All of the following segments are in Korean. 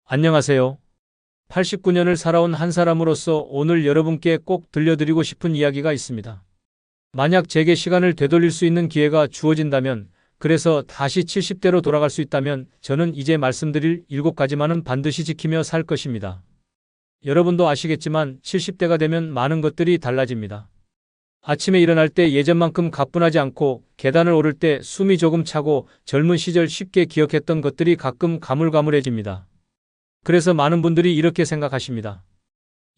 안녕하세요. 89년을 살아온 한 사람으로서 오늘 여러분께 꼭 들려드리고 싶은 이야기가 있습니다. 만약 제게 시간을 되돌릴 수 있는 기회가 주어진다면, 그래서 다시 70대로 돌아갈 수 있다면 저는 이제 말씀드릴 7가지만은 반드시 지키며 살 것입니다. 여러분도 아시겠지만 70대가 되면 많은 것들이 달라집니다. 아침에 일어날 때 예전만큼 가뿐하지 않고, 계단을 오를 때 숨이 조금 차고, 젊은 시절 쉽게 기억했던 것들이 가끔 가물가물해집니다. 그래서 많은 분들이 이렇게 생각하십니다.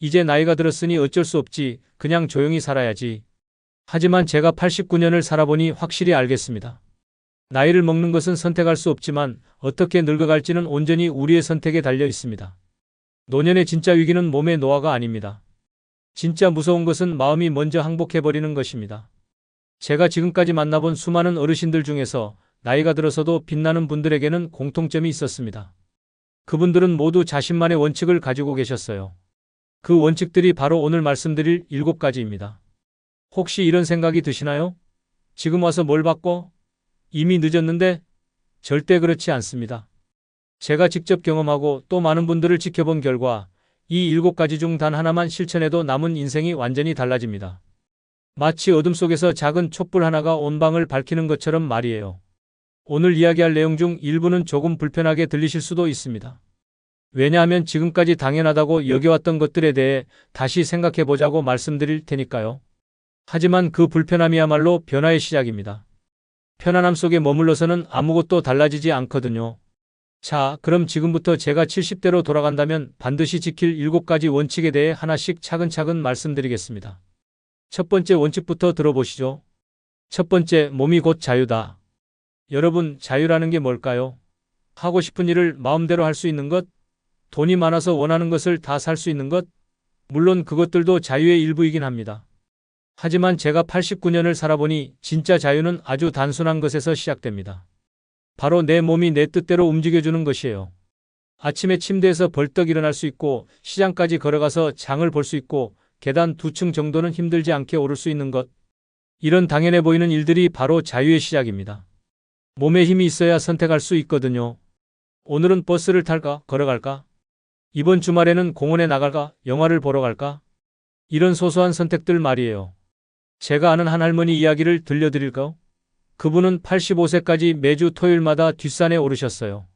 이제 나이가 들었으니 어쩔 수 없지, 그냥 조용히 살아야지. 하지만 제가 89년을 살아보니 확실히 알겠습니다. 나이를 먹는 것은 선택할 수 없지만 어떻게 늙어갈지는 온전히 우리의 선택에 달려 있습니다. 노년의 진짜 위기는 몸의 노화가 아닙니다. 진짜 무서운 것은 마음이 먼저 항복해버리는 것입니다. 제가 지금까지 만나본 수많은 어르신들 중에서 나이가 들어서도 빛나는 분들에게는 공통점이 있었습니다. 그분들은 모두 자신만의 원칙을 가지고 계셨어요. 그 원칙들이 바로 오늘 말씀드릴 7가지입니다. 혹시 이런 생각이 드시나요? 지금 와서 뭘 바꿔? 이미 늦었는데? 절대 그렇지 않습니다. 제가 직접 경험하고 또 많은 분들을 지켜본 결과 이 7가지 중 단 하나만 실천해도 남은 인생이 완전히 달라집니다. 마치 어둠 속에서 작은 촛불 하나가 온 방을 밝히는 것처럼 말이에요. 오늘 이야기할 내용 중 일부는 조금 불편하게 들리실 수도 있습니다. 왜냐하면 지금까지 당연하다고 여겨왔던 것들에 대해 다시 생각해보자고 말씀드릴 테니까요. 하지만 그 불편함이야말로 변화의 시작입니다. 편안함 속에 머물러서는 아무것도 달라지지 않거든요. 자, 그럼 지금부터 제가 70대로 돌아간다면 반드시 지킬 7가지 원칙에 대해 하나씩 차근차근 말씀드리겠습니다. 첫 번째 원칙부터 들어보시죠. 첫 번째, 몸이 곧 자유다. 여러분, 자유라는 게 뭘까요? 하고 싶은 일을 마음대로 할 수 있는 것? 돈이 많아서 원하는 것을 다 살 수 있는 것? 물론 그것들도 자유의 일부이긴 합니다. 하지만 제가 89년을 살아보니 진짜 자유는 아주 단순한 것에서 시작됩니다. 바로 내 몸이 내 뜻대로 움직여주는 것이에요. 아침에 침대에서 벌떡 일어날 수 있고, 시장까지 걸어가서 장을 볼 수 있고, 계단 2층 정도는 힘들지 않게 오를 수 있는 것. 이런 당연해 보이는 일들이 바로 자유의 시작입니다. 몸에 힘이 있어야 선택할 수 있거든요. 오늘은 버스를 탈까? 걸어갈까? 이번 주말에는 공원에 나갈까? 영화를 보러 갈까? 이런 소소한 선택들 말이에요. 제가 아는 한 할머니 이야기를 들려드릴까요? 그분은 85세까지 매주 토요일마다 뒷산에 오르셨어요.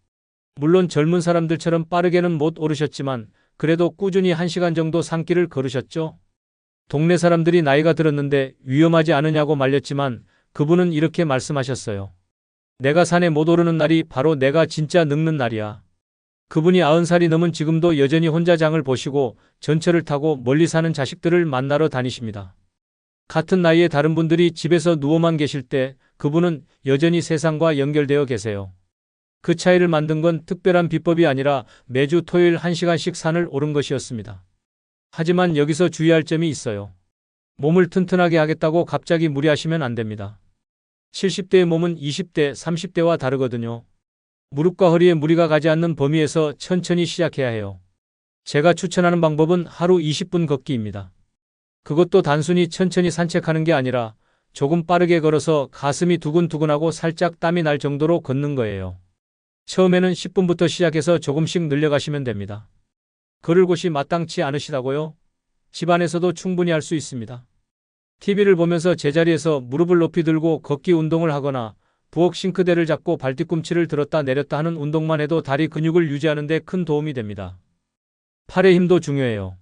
물론 젊은 사람들처럼 빠르게는 못 오르셨지만 그래도 꾸준히 1시간 정도 산길을 걸으셨죠. 동네 사람들이 나이가 들었는데 위험하지 않으냐고 말렸지만 그분은 이렇게 말씀하셨어요. 내가 산에 못 오르는 날이 바로 내가 진짜 늙는 날이야. 그분이 90살이 넘은 지금도 여전히 혼자 장을 보시고 전철을 타고 멀리 사는 자식들을 만나러 다니십니다. 같은 나이의 다른 분들이 집에서 누워만 계실 때 그분은 여전히 세상과 연결되어 계세요. 그 차이를 만든 건 특별한 비법이 아니라 매주 토요일 1시간씩 산을 오른 것이었습니다. 하지만 여기서 주의할 점이 있어요. 몸을 튼튼하게 하겠다고 갑자기 무리하시면 안 됩니다. 70대의 몸은 20대, 30대와 다르거든요. 무릎과 허리에 무리가 가지 않는 범위에서 천천히 시작해야 해요. 제가 추천하는 방법은 하루 20분 걷기입니다. 그것도 단순히 천천히 산책하는 게 아니라 조금 빠르게 걸어서 가슴이 두근두근하고 살짝 땀이 날 정도로 걷는 거예요. 처음에는 10분부터 시작해서 조금씩 늘려가시면 됩니다. 걸을 곳이 마땅치 않으시다고요? 집안에서도 충분히 할 수 있습니다. TV를 보면서 제자리에서 무릎을 높이 들고 걷기 운동을 하거나 부엌 싱크대를 잡고 발뒤꿈치를 들었다 내렸다 하는 운동만 해도 다리 근육을 유지하는 데 큰 도움이 됩니다. 팔의 힘도 중요해요.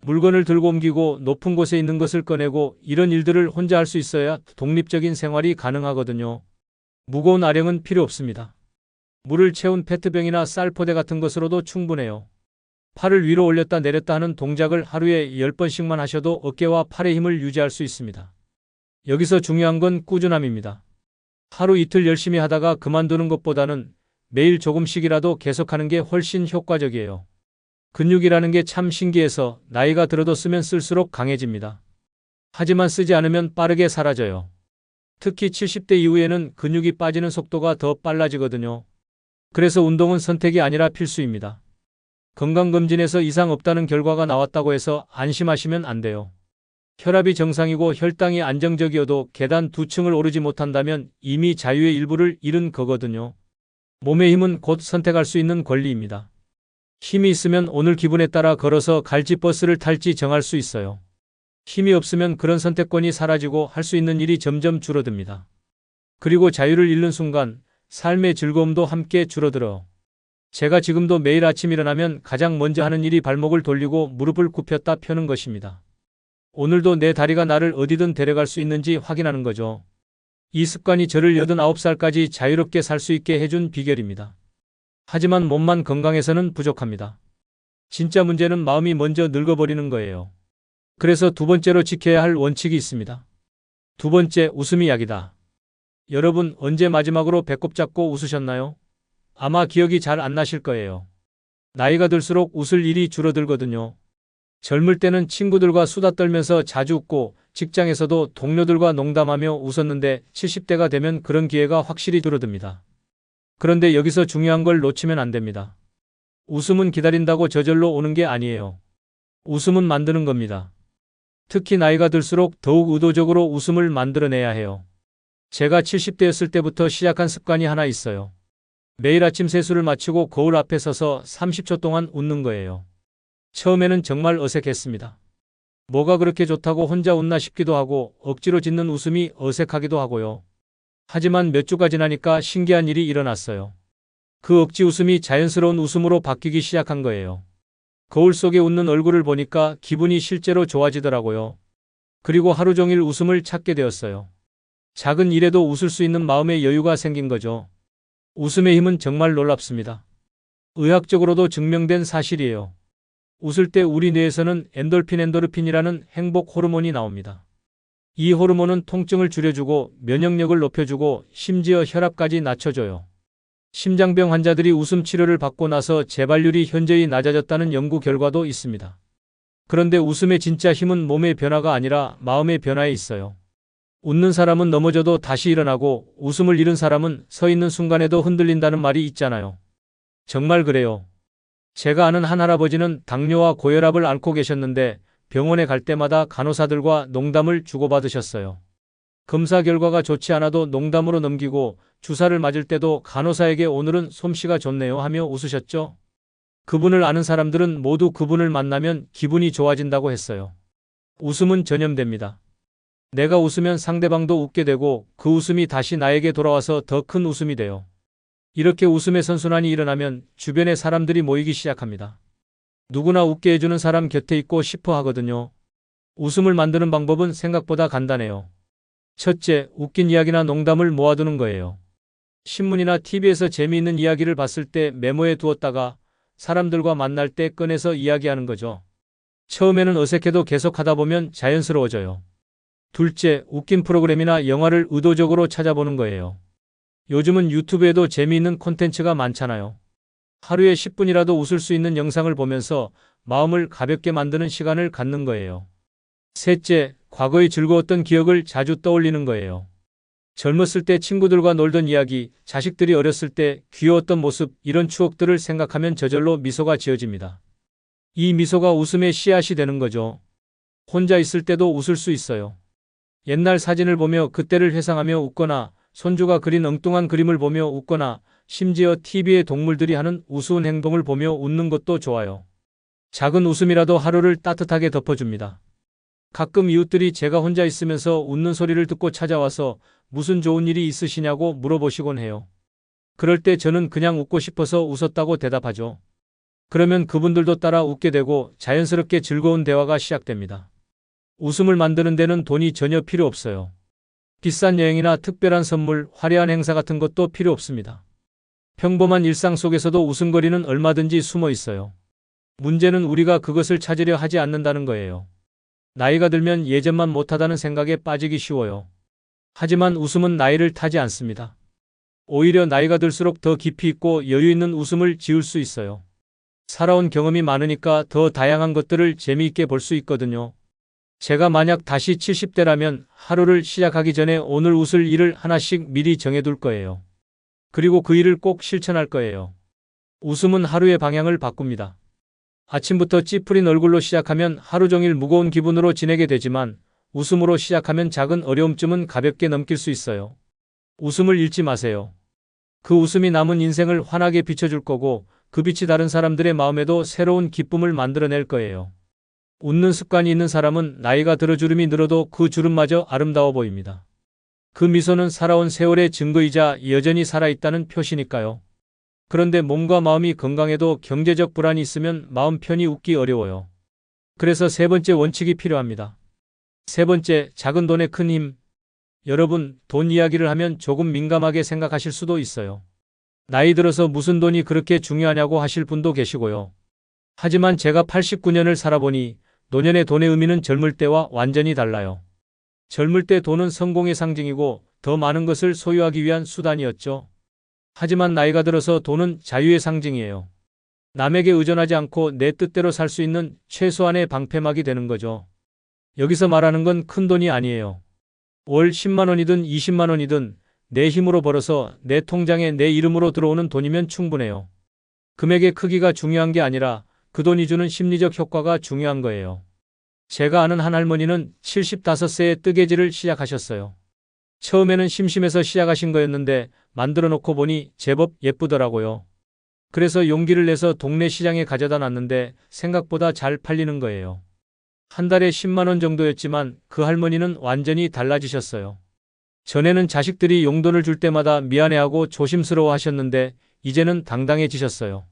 물건을 들고 옮기고 높은 곳에 있는 것을 꺼내고 이런 일들을 혼자 할 수 있어야 독립적인 생활이 가능하거든요. 무거운 아령은 필요 없습니다. 물을 채운 페트병이나 쌀포대 같은 것으로도 충분해요. 팔을 위로 올렸다 내렸다 하는 동작을 하루에 10번씩만 하셔도 어깨와 팔의 힘을 유지할 수 있습니다. 여기서 중요한 건 꾸준함입니다. 하루 이틀 열심히 하다가 그만두는 것보다는 매일 조금씩이라도 계속하는 게 훨씬 효과적이에요. 근육이라는 게 참 신기해서 나이가 들어도 쓰면 쓸수록 강해집니다. 하지만 쓰지 않으면 빠르게 사라져요. 특히 70대 이후에는 근육이 빠지는 속도가 더 빨라지거든요. 그래서 운동은 선택이 아니라 필수입니다. 건강검진에서 이상 없다는 결과가 나왔다고 해서 안심하시면 안 돼요. 혈압이 정상이고 혈당이 안정적이어도 계단 2층을 오르지 못한다면 이미 자유의 일부를 잃은 거거든요. 몸의 힘은 곧 선택할 수 있는 권리입니다. 힘이 있으면 오늘 기분에 따라 걸어서 갈지 버스를 탈지 정할 수 있어요. 힘이 없으면 그런 선택권이 사라지고 할 수 있는 일이 점점 줄어듭니다. 그리고 자유를 잃는 순간 삶의 즐거움도 함께 줄어들어. 제가 지금도 매일 아침 일어나면 가장 먼저 하는 일이 발목을 돌리고 무릎을 굽혔다 펴는 것입니다. 오늘도 내 다리가 나를 어디든 데려갈 수 있는지 확인하는 거죠. 이 습관이 저를 89살까지 자유롭게 살 수 있게 해준 비결입니다. 하지만 몸만 건강해서는 부족합니다. 진짜 문제는 마음이 먼저 늙어버리는 거예요. 그래서 두 번째로 지켜야 할 원칙이 있습니다. 두 번째, 웃음이 약이다. 여러분, 언제 마지막으로 배꼽 잡고 웃으셨나요? 아마 기억이 잘 안 나실 거예요. 나이가 들수록 웃을 일이 줄어들거든요. 젊을 때는 친구들과 수다 떨면서 자주 웃고 직장에서도 동료들과 농담하며 웃었는데 70대가 되면 그런 기회가 확실히 줄어듭니다. 그런데 여기서 중요한 걸 놓치면 안 됩니다. 웃음은 기다린다고 저절로 오는 게 아니에요. 웃음은 만드는 겁니다. 특히 나이가 들수록 더욱 의도적으로 웃음을 만들어내야 해요. 제가 70대였을 때부터 시작한 습관이 하나 있어요. 매일 아침 세수를 마치고 거울 앞에 서서 30초 동안 웃는 거예요. 처음에는 정말 어색했습니다. 뭐가 그렇게 좋다고 혼자 웃나 싶기도 하고 억지로 짓는 웃음이 어색하기도 하고요. 하지만 몇 주가 지나니까 신기한 일이 일어났어요. 그 억지 웃음이 자연스러운 웃음으로 바뀌기 시작한 거예요. 거울 속에 웃는 얼굴을 보니까 기분이 실제로 좋아지더라고요. 그리고 하루 종일 웃음을 찾게 되었어요. 작은 일에도 웃을 수 있는 마음의 여유가 생긴 거죠. 웃음의 힘은 정말 놀랍습니다. 의학적으로도 증명된 사실이에요. 웃을 때 우리 뇌에서는 엔도르핀이라는 행복 호르몬이 나옵니다. 이 호르몬은 통증을 줄여주고 면역력을 높여주고 심지어 혈압까지 낮춰줘요. 심장병 환자들이 웃음 치료를 받고 나서 재발률이 현저히 낮아졌다는 연구 결과도 있습니다. 그런데 웃음의 진짜 힘은 몸의 변화가 아니라 마음의 변화에 있어요. 웃는 사람은 넘어져도 다시 일어나고 웃음을 잃은 사람은 서 있는 순간에도 흔들린다는 말이 있잖아요. 정말 그래요. 제가 아는 한 할아버지는 당뇨와 고혈압을 앓고 계셨는데 병원에 갈 때마다 간호사들과 농담을 주고받으셨어요. 검사 결과가 좋지 않아도 농담으로 넘기고 주사를 맞을 때도 간호사에게 오늘은 솜씨가 좋네요 하며 웃으셨죠. 그분을 아는 사람들은 모두 그분을 만나면 기분이 좋아진다고 했어요. 웃음은 전염됩니다. 내가 웃으면 상대방도 웃게 되고 그 웃음이 다시 나에게 돌아와서 더 큰 웃음이 돼요. 이렇게 웃음의 선순환이 일어나면 주변에 사람들이 모이기 시작합니다. 누구나 웃게 해주는 사람 곁에 있고 싶어 하거든요. 웃음을 만드는 방법은 생각보다 간단해요. 첫째, 웃긴 이야기나 농담을 모아두는 거예요. 신문이나 TV에서 재미있는 이야기를 봤을 때 메모해 두었다가 사람들과 만날 때 꺼내서 이야기하는 거죠. 처음에는 어색해도 계속 하다 보면 자연스러워져요. 둘째, 웃긴 프로그램이나 영화를 의도적으로 찾아보는 거예요. 요즘은 유튜브에도 재미있는 콘텐츠가 많잖아요. 하루에 10분이라도 웃을 수 있는 영상을 보면서 마음을 가볍게 만드는 시간을 갖는 거예요. 셋째, 과거의 즐거웠던 기억을 자주 떠올리는 거예요. 젊었을 때 친구들과 놀던 이야기, 자식들이 어렸을 때 귀여웠던 모습, 이런 추억들을 생각하면 저절로 미소가 지어집니다. 이 미소가 웃음의 씨앗이 되는 거죠. 혼자 있을 때도 웃을 수 있어요. 옛날 사진을 보며 그때를 회상하며 웃거나 손주가 그린 엉뚱한 그림을 보며 웃거나 심지어 TV의 동물들이 하는 우스운 행동을 보며 웃는 것도 좋아요. 작은 웃음이라도 하루를 따뜻하게 덮어줍니다. 가끔 이웃들이 제가 혼자 있으면서 웃는 소리를 듣고 찾아와서 무슨 좋은 일이 있으시냐고 물어보시곤 해요. 그럴 때 저는 그냥 웃고 싶어서 웃었다고 대답하죠. 그러면 그분들도 따라 웃게 되고 자연스럽게 즐거운 대화가 시작됩니다. 웃음을 만드는 데는 돈이 전혀 필요 없어요. 비싼 여행이나 특별한 선물, 화려한 행사 같은 것도 필요 없습니다. 평범한 일상 속에서도 웃음거리는 얼마든지 숨어 있어요. 문제는 우리가 그것을 찾으려 하지 않는다는 거예요. 나이가 들면 예전만 못하다는 생각에 빠지기 쉬워요. 하지만 웃음은 나이를 타지 않습니다. 오히려 나이가 들수록 더 깊이 있고 여유 있는 웃음을 지을 수 있어요. 살아온 경험이 많으니까 더 다양한 것들을 재미있게 볼 수 있거든요. 제가 만약 다시 70대라면 하루를 시작하기 전에 오늘 웃을 일을 하나씩 미리 정해둘 거예요. 그리고 그 일을 꼭 실천할 거예요. 웃음은 하루의 방향을 바꿉니다. 아침부터 찌푸린 얼굴로 시작하면 하루 종일 무거운 기분으로 지내게 되지만 웃음으로 시작하면 작은 어려움쯤은 가볍게 넘길 수 있어요. 웃음을 잃지 마세요. 그 웃음이 남은 인생을 환하게 비춰줄 거고 그 빛이 다른 사람들의 마음에도 새로운 기쁨을 만들어낼 거예요. 웃는 습관이 있는 사람은 나이가 들어 주름이 늘어도 그 주름마저 아름다워 보입니다. 그 미소는 살아온 세월의 증거이자 여전히 살아있다는 표시니까요. 그런데 몸과 마음이 건강해도 경제적 불안이 있으면 마음 편히 웃기 어려워요. 그래서 세 번째 원칙이 필요합니다. 세 번째, 작은 돈의 큰 힘. 여러분, 돈 이야기를 하면 조금 민감하게 생각하실 수도 있어요. 나이 들어서 무슨 돈이 그렇게 중요하냐고 하실 분도 계시고요. 하지만 제가 89년을 살아보니 노년의 돈의 의미는 젊을 때와 완전히 달라요. 젊을 때 돈은 성공의 상징이고 더 많은 것을 소유하기 위한 수단이었죠. 하지만 나이가 들어서 돈은 자유의 상징이에요. 남에게 의존하지 않고 내 뜻대로 살 수 있는 최소한의 방패막이 되는 거죠. 여기서 말하는 건 큰 돈이 아니에요. 월 10만 원이든 20만 원이든 내 힘으로 벌어서 내 통장에 내 이름으로 들어오는 돈이면 충분해요. 금액의 크기가 중요한 게 아니라 그 돈이 주는 심리적 효과가 중요한 거예요. 제가 아는 한 할머니는 75세에 뜨개질을 시작하셨어요. 처음에는 심심해서 시작하신 거였는데 만들어 놓고 보니 제법 예쁘더라고요. 그래서 용기를 내서 동네 시장에 가져다 놨는데 생각보다 잘 팔리는 거예요. 한 달에 10만 원 정도였지만 그 할머니는 완전히 달라지셨어요. 전에는 자식들이 용돈을 줄 때마다 미안해하고 조심스러워 하셨는데 이제는 당당해지셨어요.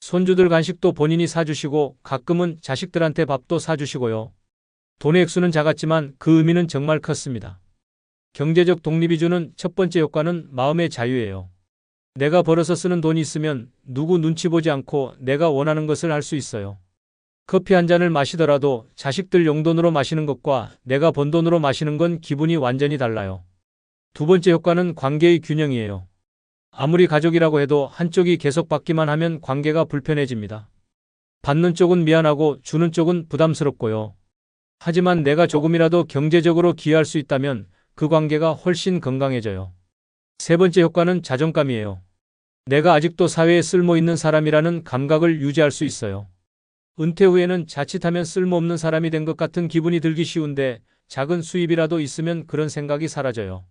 손주들 간식도 본인이 사주시고 가끔은 자식들한테 밥도 사주시고요. 돈의 액수는 작았지만 그 의미는 정말 컸습니다. 경제적 독립이 주는 첫 번째 효과는 마음의 자유예요. 내가 벌어서 쓰는 돈이 있으면 누구 눈치 보지 않고 내가 원하는 것을 할 수 있어요. 커피 한 잔을 마시더라도 자식들 용돈으로 마시는 것과 내가 번 돈으로 마시는 건 기분이 완전히 달라요. 두 번째 효과는 관계의 균형이에요. 아무리 가족이라고 해도 한쪽이 계속 받기만 하면 관계가 불편해집니다. 받는 쪽은 미안하고 주는 쪽은 부담스럽고요. 하지만 내가 조금이라도 경제적으로 기여할 수 있다면 그 관계가 훨씬 건강해져요. 세 번째 효과는 자존감이에요. 내가 아직도 사회에 쓸모있는 사람이라는 감각을 유지할 수 있어요. 은퇴 후에는 자칫하면 쓸모없는 사람이 된 것 같은 기분이 들기 쉬운데 작은 수입이라도 있으면 그런 생각이 사라져요.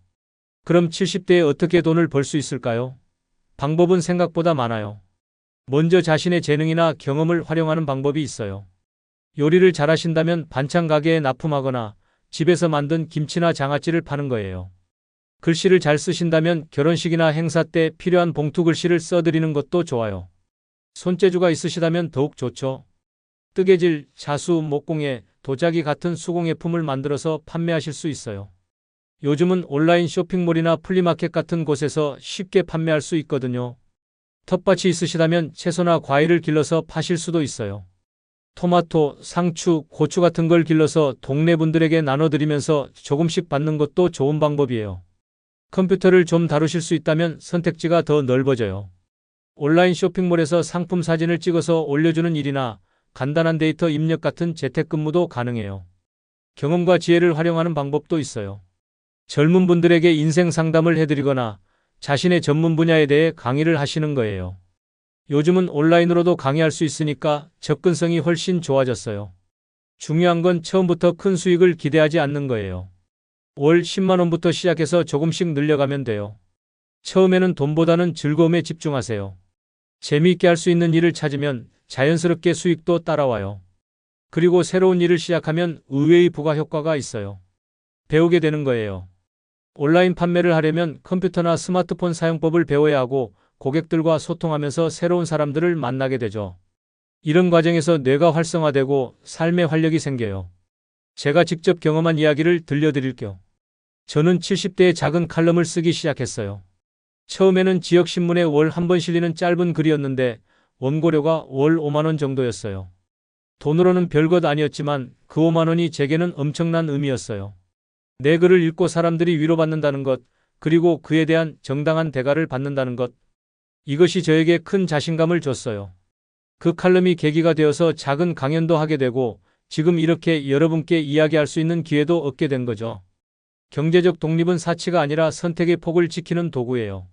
그럼 70대에 어떻게 돈을 벌 수 있을까요? 방법은 생각보다 많아요. 먼저 자신의 재능이나 경험을 활용하는 방법이 있어요. 요리를 잘하신다면 반찬 가게에 납품하거나 집에서 만든 김치나 장아찌를 파는 거예요. 글씨를 잘 쓰신다면 결혼식이나 행사 때 필요한 봉투 글씨를 써드리는 것도 좋아요. 손재주가 있으시다면 더욱 좋죠. 뜨개질, 자수, 목공예, 도자기 같은 수공예품을 만들어서 판매하실 수 있어요. 요즘은 온라인 쇼핑몰이나 플리마켓 같은 곳에서 쉽게 판매할 수 있거든요. 텃밭이 있으시다면 채소나 과일을 길러서 파실 수도 있어요. 토마토, 상추, 고추 같은 걸 길러서 동네 분들에게 나눠드리면서 조금씩 받는 것도 좋은 방법이에요. 컴퓨터를 좀 다루실 수 있다면 선택지가 더 넓어져요. 온라인 쇼핑몰에서 상품 사진을 찍어서 올려주는 일이나 간단한 데이터 입력 같은 재택근무도 가능해요. 경험과 지혜를 활용하는 방법도 있어요. 젊은 분들에게 인생 상담을 해드리거나 자신의 전문 분야에 대해 강의를 하시는 거예요. 요즘은 온라인으로도 강의할 수 있으니까 접근성이 훨씬 좋아졌어요. 중요한 건 처음부터 큰 수익을 기대하지 않는 거예요. 월 10만 원부터 시작해서 조금씩 늘려가면 돼요. 처음에는 돈보다는 즐거움에 집중하세요. 재미있게 할 수 있는 일을 찾으면 자연스럽게 수익도 따라와요. 그리고 새로운 일을 시작하면 의외의 부가 효과가 있어요. 배우게 되는 거예요. 온라인 판매를 하려면 컴퓨터나 스마트폰 사용법을 배워야 하고 고객들과 소통하면서 새로운 사람들을 만나게 되죠. 이런 과정에서 뇌가 활성화되고 삶의 활력이 생겨요. 제가 직접 경험한 이야기를 들려드릴게요. 저는 70대에 작은 칼럼을 쓰기 시작했어요. 처음에는 지역신문에 월 한 번 실리는 짧은 글이었는데 원고료가 월 5만 원 정도였어요. 돈으로는 별것 아니었지만 그 5만 원이 제게는 엄청난 의미였어요. 내 글을 읽고 사람들이 위로받는다는 것, 그리고 그에 대한 정당한 대가를 받는다는 것. 이것이 저에게 큰 자신감을 줬어요. 그 칼럼이 계기가 되어서 작은 강연도 하게 되고 지금 이렇게 여러분께 이야기할 수 있는 기회도 얻게 된 거죠. 경제적 독립은 사치가 아니라 선택의 폭을 지키는 도구예요.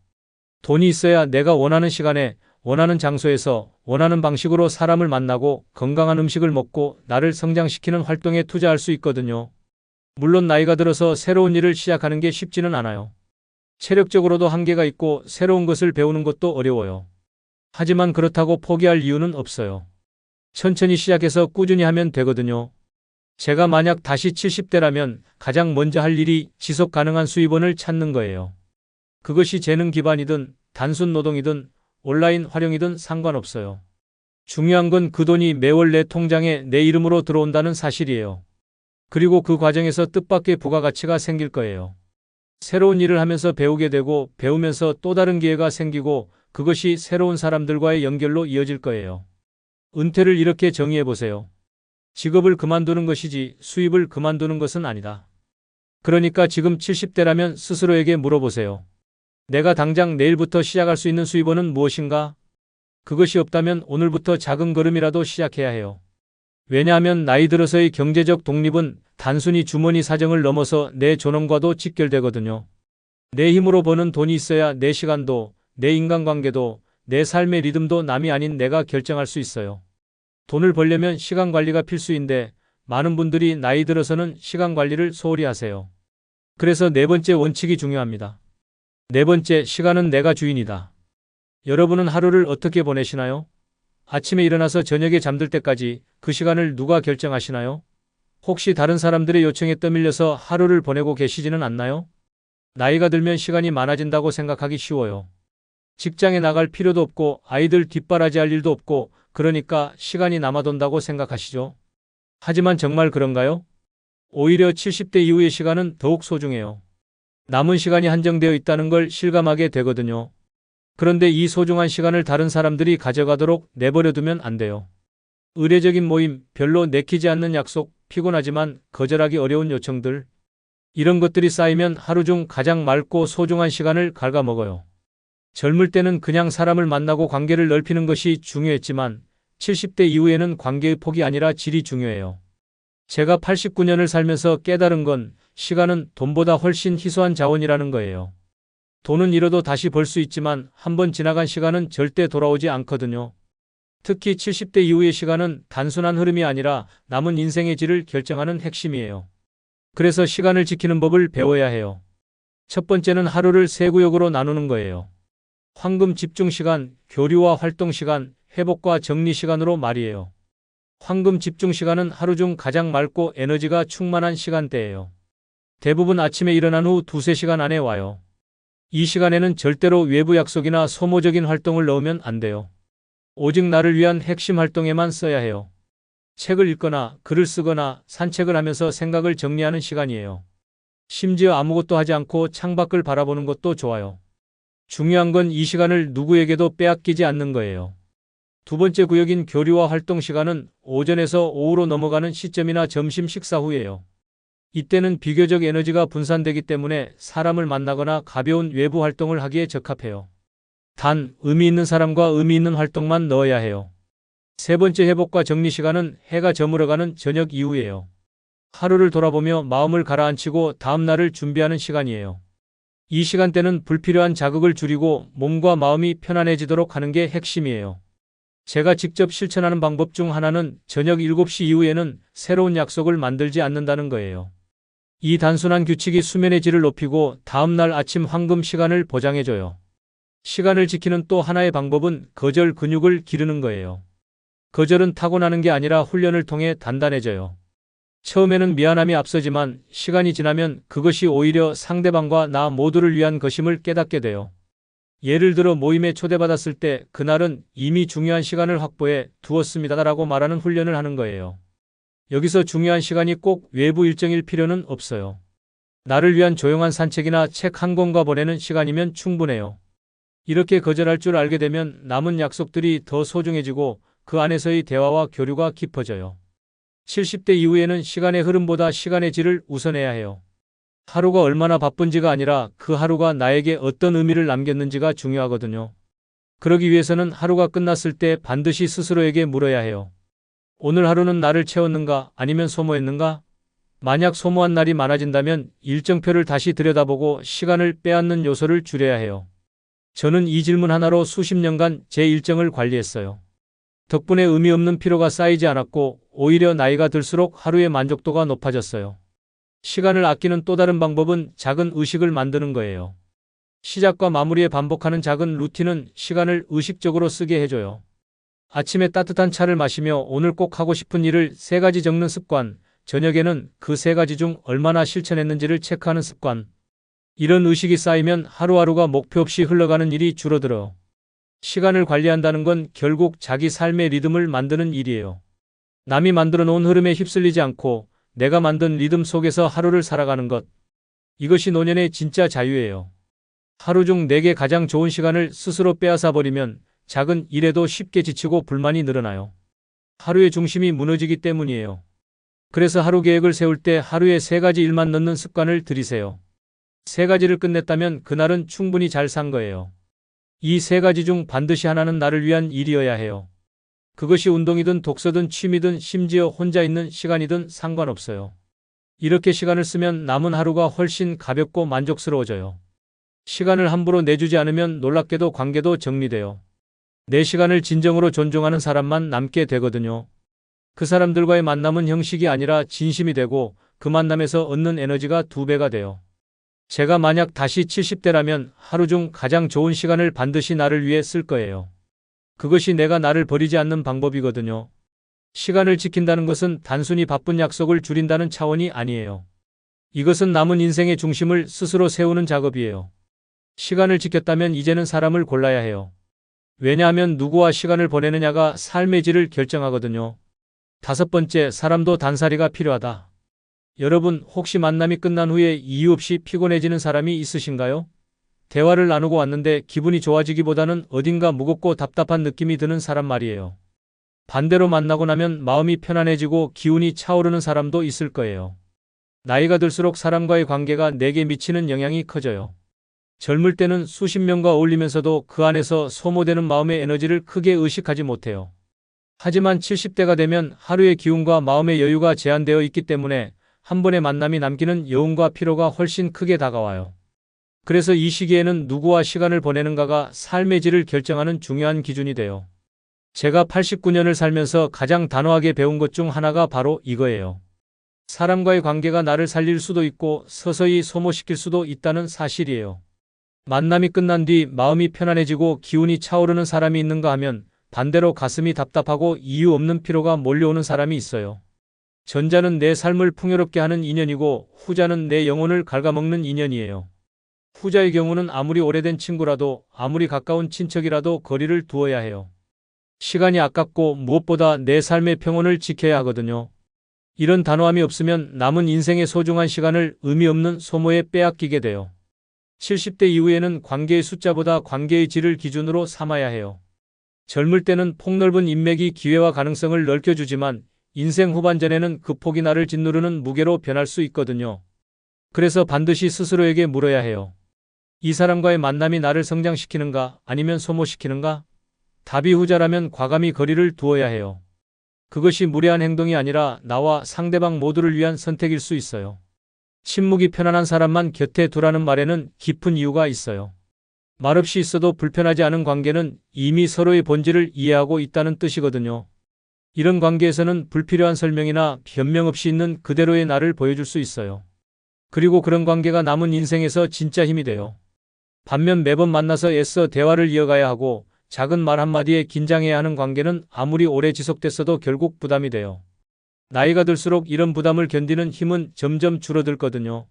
돈이 있어야 내가 원하는 시간에, 원하는 장소에서, 원하는 방식으로 사람을 만나고 건강한 음식을 먹고 나를 성장시키는 활동에 투자할 수 있거든요. 물론 나이가 들어서 새로운 일을 시작하는 게 쉽지는 않아요. 체력적으로도 한계가 있고 새로운 것을 배우는 것도 어려워요. 하지만 그렇다고 포기할 이유는 없어요. 천천히 시작해서 꾸준히 하면 되거든요. 제가 만약 다시 70대라면 가장 먼저 할 일이 지속 가능한 수입원을 찾는 거예요. 그것이 재능 기반이든 단순 노동이든 온라인 활용이든 상관없어요. 중요한 건 그 돈이 매월 내 통장에 내 이름으로 들어온다는 사실이에요. 그리고 그 과정에서 뜻밖의 부가가치가 생길 거예요. 새로운 일을 하면서 배우게 되고 배우면서 또 다른 기회가 생기고 그것이 새로운 사람들과의 연결로 이어질 거예요. 은퇴를 이렇게 정의해 보세요. 직업을 그만두는 것이지 수입을 그만두는 것은 아니다. 그러니까 지금 70대라면 스스로에게 물어보세요. 내가 당장 내일부터 시작할 수 있는 수입원은 무엇인가? 그것이 없다면 오늘부터 작은 걸음이라도 시작해야 해요. 왜냐하면 나이 들어서의 경제적 독립은 단순히 주머니 사정을 넘어서 내 존엄과도 직결되거든요. 내 힘으로 버는 돈이 있어야 내 시간도, 내 인간관계도, 내 삶의 리듬도 남이 아닌 내가 결정할 수 있어요. 돈을 벌려면 시간 관리가 필수인데 많은 분들이 나이 들어서는 시간 관리를 소홀히 하세요. 그래서 네 번째 원칙이 중요합니다. 네 번째, 시간은 내가 주인이다. 여러분은 하루를 어떻게 보내시나요? 아침에 일어나서 저녁에 잠들 때까지 그 시간을 누가 결정하시나요? 혹시 다른 사람들의 요청에 떠밀려서 하루를 보내고 계시지는 않나요? 나이가 들면 시간이 많아진다고 생각하기 쉬워요. 직장에 나갈 필요도 없고 아이들 뒷바라지할 일도 없고 그러니까 시간이 남아돈다고 생각하시죠? 하지만 정말 그런가요? 오히려 70대 이후의 시간은 더욱 소중해요. 남은 시간이 한정되어 있다는 걸 실감하게 되거든요. 그런데 이 소중한 시간을 다른 사람들이 가져가도록 내버려두면 안 돼요. 의례적인 모임, 별로 내키지 않는 약속, 피곤하지만 거절하기 어려운 요청들. 이런 것들이 쌓이면 하루 중 가장 맑고 소중한 시간을 갉아먹어요. 젊을 때는 그냥 사람을 만나고 관계를 넓히는 것이 중요했지만 70대 이후에는 관계의 폭이 아니라 질이 중요해요. 제가 89년을 살면서 깨달은 건 시간은 돈보다 훨씬 희소한 자원이라는 거예요. 돈은 잃어도 다시 벌 수 있지만 한번 지나간 시간은 절대 돌아오지 않거든요. 특히 70대 이후의 시간은 단순한 흐름이 아니라 남은 인생의 질을 결정하는 핵심이에요. 그래서 시간을 지키는 법을 배워야 해요. 첫 번째는 하루를 세 구역으로 나누는 거예요. 황금 집중 시간, 교류와 활동 시간, 회복과 정리 시간으로 말이에요. 황금 집중 시간은 하루 중 가장 맑고 에너지가 충만한 시간대예요. 대부분 아침에 일어난 후 2~3시간 안에 와요. 이 시간에는 절대로 외부 약속이나 소모적인 활동을 넣으면 안 돼요. 오직 나를 위한 핵심 활동에만 써야 해요. 책을 읽거나 글을 쓰거나 산책을 하면서 생각을 정리하는 시간이에요. 심지어 아무것도 하지 않고 창밖을 바라보는 것도 좋아요. 중요한 건 이 시간을 누구에게도 빼앗기지 않는 거예요. 두 번째 구역인 교류와 활동 시간은 오전에서 오후로 넘어가는 시점이나 점심 식사 후예요. 이때는 비교적 에너지가 분산되기 때문에 사람을 만나거나 가벼운 외부 활동을 하기에 적합해요. 단, 의미 있는 사람과 의미 있는 활동만 넣어야 해요. 세 번째 회복과 정리 시간은 해가 저물어가는 저녁 이후예요. 하루를 돌아보며 마음을 가라앉히고 다음 날을 준비하는 시간이에요. 이 시간대는 불필요한 자극을 줄이고 몸과 마음이 편안해지도록 하는 게 핵심이에요. 제가 직접 실천하는 방법 중 하나는 저녁 7시 이후에는 새로운 약속을 만들지 않는다는 거예요. 이 단순한 규칙이 수면의 질을 높이고 다음날 아침 황금 시간을 보장해줘요. 시간을 지키는 또 하나의 방법은 거절 근육을 기르는 거예요. 거절은 타고나는 게 아니라 훈련을 통해 단단해져요. 처음에는 미안함이 앞서지만 시간이 지나면 그것이 오히려 상대방과 나 모두를 위한 것임을 깨닫게 돼요. 예를 들어 모임에 초대받았을 때 그날은 이미 중요한 시간을 확보해 두었습니다라고 말하는 훈련을 하는 거예요. 여기서 중요한 시간이 꼭 외부 일정일 필요는 없어요. 나를 위한 조용한 산책이나 책 한 권과 보내는 시간이면 충분해요. 이렇게 거절할 줄 알게 되면 남은 약속들이 더 소중해지고 그 안에서의 대화와 교류가 깊어져요. 70대 이후에는 시간의 흐름보다 시간의 질을 우선해야 해요. 하루가 얼마나 바쁜지가 아니라 그 하루가 나에게 어떤 의미를 남겼는지가 중요하거든요. 그러기 위해서는 하루가 끝났을 때 반드시 스스로에게 물어야 해요. 오늘 하루는 나를 채웠는가 아니면 소모했는가? 만약 소모한 날이 많아진다면 일정표를 다시 들여다보고 시간을 빼앗는 요소를 줄여야 해요. 저는 이 질문 하나로 수십 년간 제 일정을 관리했어요. 덕분에 의미 없는 피로가 쌓이지 않았고 오히려 나이가 들수록 하루의 만족도가 높아졌어요. 시간을 아끼는 또 다른 방법은 작은 의식을 만드는 거예요. 시작과 마무리에 반복하는 작은 루틴은 시간을 의식적으로 쓰게 해줘요. 아침에 따뜻한 차를 마시며 오늘 꼭 하고 싶은 일을 3가지 적는 습관, 저녁에는 그 3가지 중 얼마나 실천했는지를 체크하는 습관. 이런 의식이 쌓이면 하루하루가 목표 없이 흘러가는 일이 줄어들어요. 시간을 관리한다는 건 결국 자기 삶의 리듬을 만드는 일이에요. 남이 만들어 놓은 흐름에 휩쓸리지 않고 내가 만든 리듬 속에서 하루를 살아가는 것. 이것이 노년의 진짜 자유예요. 하루 중 내게 가장 좋은 시간을 스스로 빼앗아 버리면 작은 일에도 쉽게 지치고 불만이 늘어나요. 하루의 중심이 무너지기 때문이에요. 그래서 하루 계획을 세울 때 하루에 3가지 일만 넣는 습관을 들이세요. 3가지를 끝냈다면 그날은 충분히 잘 산 거예요. 이 3가지 중 반드시 하나는 나를 위한 일이어야 해요. 그것이 운동이든 독서든 취미든 심지어 혼자 있는 시간이든 상관없어요. 이렇게 시간을 쓰면 남은 하루가 훨씬 가볍고 만족스러워져요. 시간을 함부로 내주지 않으면 놀랍게도 관계도 정리돼요. 내 시간을 진정으로 존중하는 사람만 남게 되거든요. 그 사람들과의 만남은 형식이 아니라 진심이 되고 그 만남에서 얻는 에너지가 2배가 돼요. 제가 만약 다시 70대라면 하루 중 가장 좋은 시간을 반드시 나를 위해 쓸 거예요. 그것이 내가 나를 버리지 않는 방법이거든요. 시간을 지킨다는 것은 단순히 바쁜 약속을 줄인다는 차원이 아니에요. 이것은 남은 인생의 중심을 스스로 세우는 작업이에요. 시간을 지켰다면 이제는 사람을 골라야 해요. 왜냐하면 누구와 시간을 보내느냐가 삶의 질을 결정하거든요. 5번째, 사람도 단살이가 필요하다. 여러분, 혹시 만남이 끝난 후에 이유 없이 피곤해지는 사람이 있으신가요? 대화를 나누고 왔는데 기분이 좋아지기보다는 어딘가 무겁고 답답한 느낌이 드는 사람 말이에요. 반대로 만나고 나면 마음이 편안해지고 기운이 차오르는 사람도 있을 거예요. 나이가 들수록 사람과의 관계가 내게 미치는 영향이 커져요. 젊을 때는 수십 명과 어울리면서도 그 안에서 소모되는 마음의 에너지를 크게 의식하지 못해요. 하지만 70대가 되면 하루의 기운과 마음의 여유가 제한되어 있기 때문에 한 번의 만남이 남기는 여운과 피로가 훨씬 크게 다가와요. 그래서 이 시기에는 누구와 시간을 보내는가가 삶의 질을 결정하는 중요한 기준이 돼요. 제가 89년을 살면서 가장 단호하게 배운 것 중 하나가 바로 이거예요. 사람과의 관계가 나를 살릴 수도 있고 서서히 소모시킬 수도 있다는 사실이에요. 만남이 끝난 뒤 마음이 편안해지고 기운이 차오르는 사람이 있는가 하면 반대로 가슴이 답답하고 이유 없는 피로가 몰려오는 사람이 있어요. 전자는 내 삶을 풍요롭게 하는 인연이고 후자는 내 영혼을 갉아먹는 인연이에요. 후자의 경우는 아무리 오래된 친구라도 아무리 가까운 친척이라도 거리를 두어야 해요. 시간이 아깝고 무엇보다 내 삶의 평온을 지켜야 하거든요. 이런 단호함이 없으면 남은 인생의 소중한 시간을 의미 없는 소모에 빼앗기게 돼요. 70대 이후에는 관계의 숫자보다 관계의 질을 기준으로 삼아야 해요. 젊을 때는 폭넓은 인맥이 기회와 가능성을 넓혀주지만 인생 후반전에는 그 폭이 나를 짓누르는 무게로 변할 수 있거든요. 그래서 반드시 스스로에게 물어야 해요. 이 사람과의 만남이 나를 성장시키는가 아니면 소모시키는가? 답이 후자라면 과감히 거리를 두어야 해요. 그것이 무례한 행동이 아니라 나와 상대방 모두를 위한 선택일 수 있어요. 침묵이 편안한 사람만 곁에 두라는 말에는 깊은 이유가 있어요. 말없이 있어도 불편하지 않은 관계는 이미 서로의 본질을 이해하고 있다는 뜻이거든요. 이런 관계에서는 불필요한 설명이나 변명 없이 있는 그대로의 나를 보여줄 수 있어요. 그리고 그런 관계가 남은 인생에서 진짜 힘이 돼요. 반면 매번 만나서 애써 대화를 이어가야 하고 작은 말 한마디에 긴장해야 하는 관계는 아무리 오래 지속됐어도 결국 부담이 돼요. 나이가 들수록 이런 부담을 견디는 힘은 점점 줄어들거든요.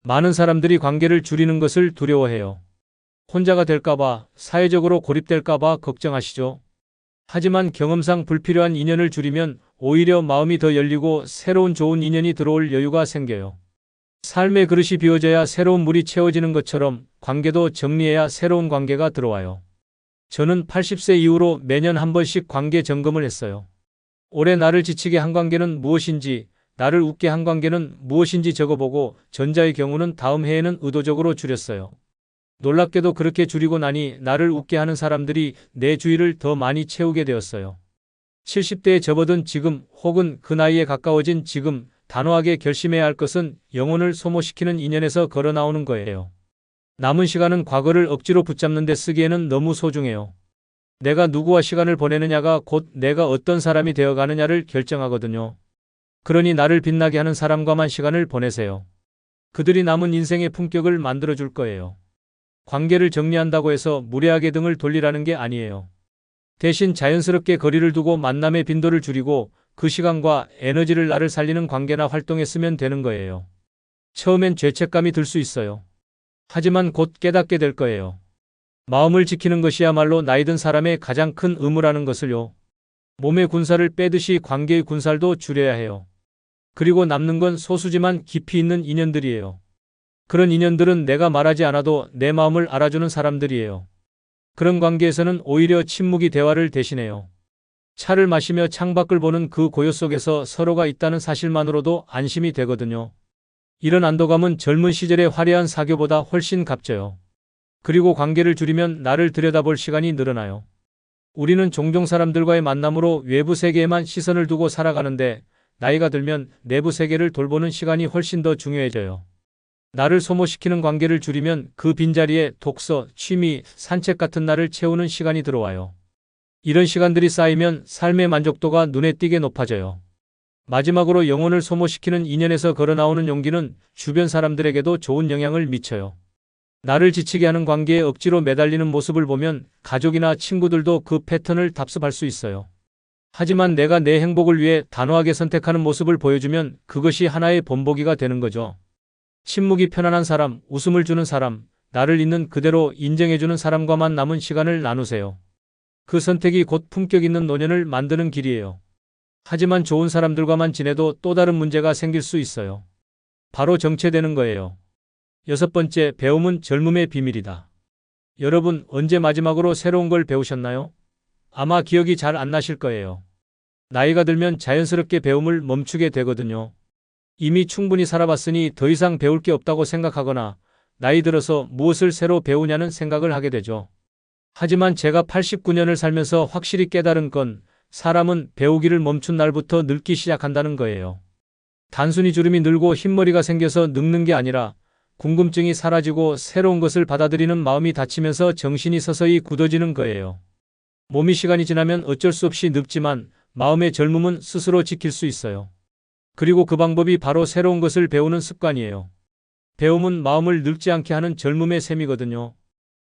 많은 사람들이 관계를 줄이는 것을 두려워해요. 혼자가 될까봐, 사회적으로 고립될까봐 걱정하시죠. 하지만 경험상 불필요한 인연을 줄이면 오히려 마음이 더 열리고 새로운 좋은 인연이 들어올 여유가 생겨요. 삶의 그릇이 비워져야 새로운 물이 채워지는 것처럼 관계도 정리해야 새로운 관계가 들어와요. 저는 80세 이후로 매년 한 번씩 관계 점검을 했어요. 올해 나를 지치게 한 관계는 무엇인지, 나를 웃게 한 관계는 무엇인지 적어보고 전자의 경우는 다음 해에는 의도적으로 줄였어요. 놀랍게도 그렇게 줄이고 나니 나를 웃게 하는 사람들이 내 주위를 더 많이 채우게 되었어요. 70대에 접어든 지금 혹은 그 나이에 가까워진 지금 단호하게 결심해야 할 것은 영혼을 소모시키는 인연에서 걸어 나오는 거예요. 남은 시간은 과거를 억지로 붙잡는 데 쓰기에는 너무 소중해요. 내가 누구와 시간을 보내느냐가 곧 내가 어떤 사람이 되어가느냐를 결정하거든요. 그러니 나를 빛나게 하는 사람과만 시간을 보내세요. 그들이 남은 인생의 품격을 만들어줄 거예요. 관계를 정리한다고 해서 무례하게 등을 돌리라는 게 아니에요. 대신 자연스럽게 거리를 두고 만남의 빈도를 줄이고 그 시간과 에너지를 나를 살리는 관계나 활동에 쓰면 되는 거예요. 처음엔 죄책감이 들 수 있어요. 하지만 곧 깨닫게 될 거예요. 마음을 지키는 것이야말로 나이 든 사람의 가장 큰 의무라는 것을요. 몸의 군살을 빼듯이 관계의 군살도 줄여야 해요. 그리고 남는 건 소수지만 깊이 있는 인연들이에요. 그런 인연들은 내가 말하지 않아도 내 마음을 알아주는 사람들이에요. 그런 관계에서는 오히려 침묵이 대화를 대신해요. 차를 마시며 창밖을 보는 그 고요 속에서 서로가 있다는 사실만으로도 안심이 되거든요. 이런 안도감은 젊은 시절의 화려한 사교보다 훨씬 값져요. 그리고 관계를 줄이면 나를 들여다볼 시간이 늘어나요. 우리는 종종 사람들과의 만남으로 외부 세계에만 시선을 두고 살아가는데 나이가 들면 내부 세계를 돌보는 시간이 훨씬 더 중요해져요. 나를 소모시키는 관계를 줄이면 그 빈자리에 독서, 취미, 산책 같은 나를 채우는 시간이 들어와요. 이런 시간들이 쌓이면 삶의 만족도가 눈에 띄게 높아져요. 마지막으로 영혼을 소모시키는 인연에서 걸어나오는 용기는 주변 사람들에게도 좋은 영향을 미쳐요. 나를 지치게 하는 관계에 억지로 매달리는 모습을 보면 가족이나 친구들도 그 패턴을 답습할 수 있어요. 하지만 내가 내 행복을 위해 단호하게 선택하는 모습을 보여주면 그것이 하나의 본보기가 되는 거죠. 침묵이 편안한 사람, 웃음을 주는 사람, 나를 있는 그대로 인정해주는 사람과만 남은 시간을 나누세요. 그 선택이 곧 품격 있는 노년을 만드는 길이에요. 하지만 좋은 사람들과만 지내도 또 다른 문제가 생길 수 있어요. 바로 정체되는 거예요. 6번째, 배움은 젊음의 비밀이다. 여러분, 언제 마지막으로 새로운 걸 배우셨나요? 아마 기억이 잘 안 나실 거예요. 나이가 들면 자연스럽게 배움을 멈추게 되거든요. 이미 충분히 살아봤으니 더 이상 배울 게 없다고 생각하거나 나이 들어서 무엇을 새로 배우냐는 생각을 하게 되죠. 하지만 제가 89년을 살면서 확실히 깨달은 건 사람은 배우기를 멈춘 날부터 늙기 시작한다는 거예요. 단순히 주름이 늘고 흰머리가 생겨서 늙는 게 아니라 궁금증이 사라지고 새로운 것을 받아들이는 마음이 닫히면서 정신이 서서히 굳어지는 거예요. 몸이 시간이 지나면 어쩔 수 없이 늙지만 마음의 젊음은 스스로 지킬 수 있어요. 그리고 그 방법이 바로 새로운 것을 배우는 습관이에요. 배움은 마음을 늙지 않게 하는 젊음의 셈이거든요.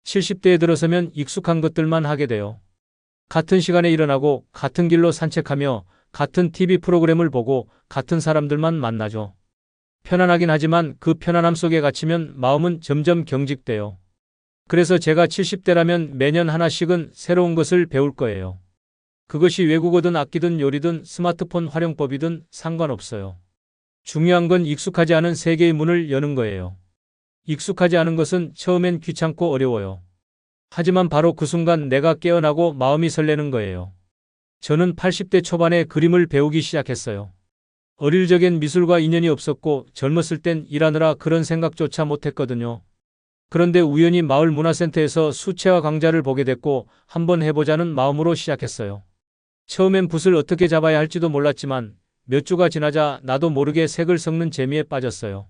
70대에 들어서면 익숙한 것들만 하게 돼요. 같은 시간에 일어나고 같은 길로 산책하며 같은 TV 프로그램을 보고 같은 사람들만 만나죠. 편안하긴 하지만 그 편안함 속에 갇히면 마음은 점점 경직돼요. 그래서 제가 70대라면 매년 하나씩은 새로운 것을 배울 거예요. 그것이 외국어든 악기든 요리든 스마트폰 활용법이든 상관없어요. 중요한 건 익숙하지 않은 세계의 문을 여는 거예요. 익숙하지 않은 것은 처음엔 귀찮고 어려워요. 하지만 바로 그 순간 내가 깨어나고 마음이 설레는 거예요. 저는 80대 초반에 그림을 배우기 시작했어요. 어릴 적엔 미술과 인연이 없었고 젊었을 땐 일하느라 그런 생각조차 못했거든요. 그런데 우연히 마을 문화센터에서 수채화 강좌를 보게 됐고 한번 해보자는 마음으로 시작했어요. 처음엔 붓을 어떻게 잡아야 할지도 몰랐지만 몇 주가 지나자 나도 모르게 색을 섞는 재미에 빠졌어요.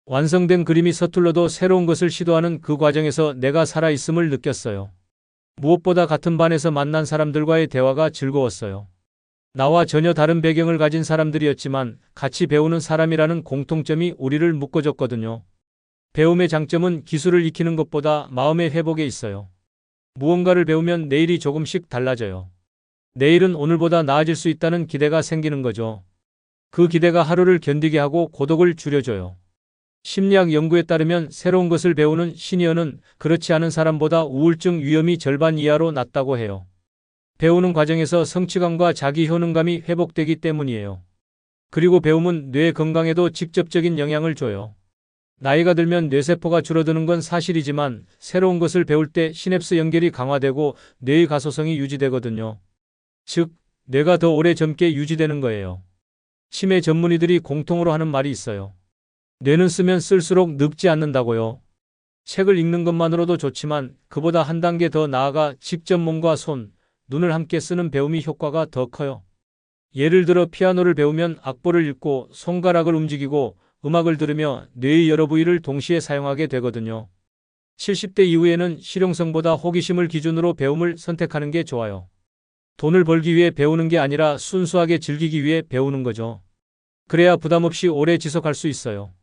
완성된 그림이 서툴러도 새로운 것을 시도하는 그 과정에서 내가 살아있음을 느꼈어요. 무엇보다 같은 반에서 만난 사람들과의 대화가 즐거웠어요. 나와 전혀 다른 배경을 가진 사람들이었지만 같이 배우는 사람이라는 공통점이 우리를 묶어줬거든요. 배움의 장점은 기술을 익히는 것보다 마음의 회복에 있어요. 무언가를 배우면 내일이 조금씩 달라져요. 내일은 오늘보다 나아질 수 있다는 기대가 생기는 거죠. 그 기대가 하루를 견디게 하고 고독을 줄여줘요. 심리학 연구에 따르면 새로운 것을 배우는 시니어는 그렇지 않은 사람보다 우울증 위험이 절반 이하로 낮다고 해요. 배우는 과정에서 성취감과 자기 효능감이 회복되기 때문이에요. 그리고 배움은 뇌 건강에도 직접적인 영향을 줘요. 나이가 들면 뇌세포가 줄어드는 건 사실이지만 새로운 것을 배울 때 시냅스 연결이 강화되고 뇌의 가소성이 유지되거든요. 즉, 뇌가 더 오래 젊게 유지되는 거예요. 치매 전문의들이 공통으로 하는 말이 있어요. 뇌는 쓰면 쓸수록 늙지 않는다고요. 책을 읽는 것만으로도 좋지만 그보다 한 단계 더 나아가 직접 몸과 손, 눈을 함께 쓰는 배움이 효과가 더 커요. 예를 들어 피아노를 배우면 악보를 읽고 손가락을 움직이고 음악을 들으며 뇌의 여러 부위를 동시에 사용하게 되거든요. 70대 이후에는 실용성보다 호기심을 기준으로 배움을 선택하는 게 좋아요. 돈을 벌기 위해 배우는 게 아니라 순수하게 즐기기 위해 배우는 거죠. 그래야 부담 없이 오래 지속할 수 있어요.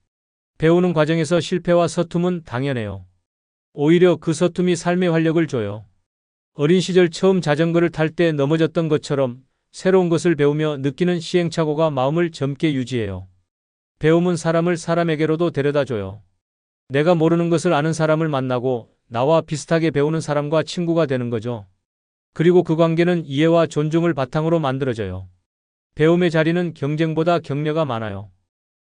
배우는 과정에서 실패와 서툼은 당연해요. 오히려 그 서툼이 삶의 활력을 줘요. 어린 시절 처음 자전거를 탈 때 넘어졌던 것처럼 새로운 것을 배우며 느끼는 시행착오가 마음을 젊게 유지해요. 배움은 사람을 사람에게로도 데려다 줘요. 내가 모르는 것을 아는 사람을 만나고 나와 비슷하게 배우는 사람과 친구가 되는 거죠. 그리고 그 관계는 이해와 존중을 바탕으로 만들어져요. 배움의 자리는 경쟁보다 격려가 많아요.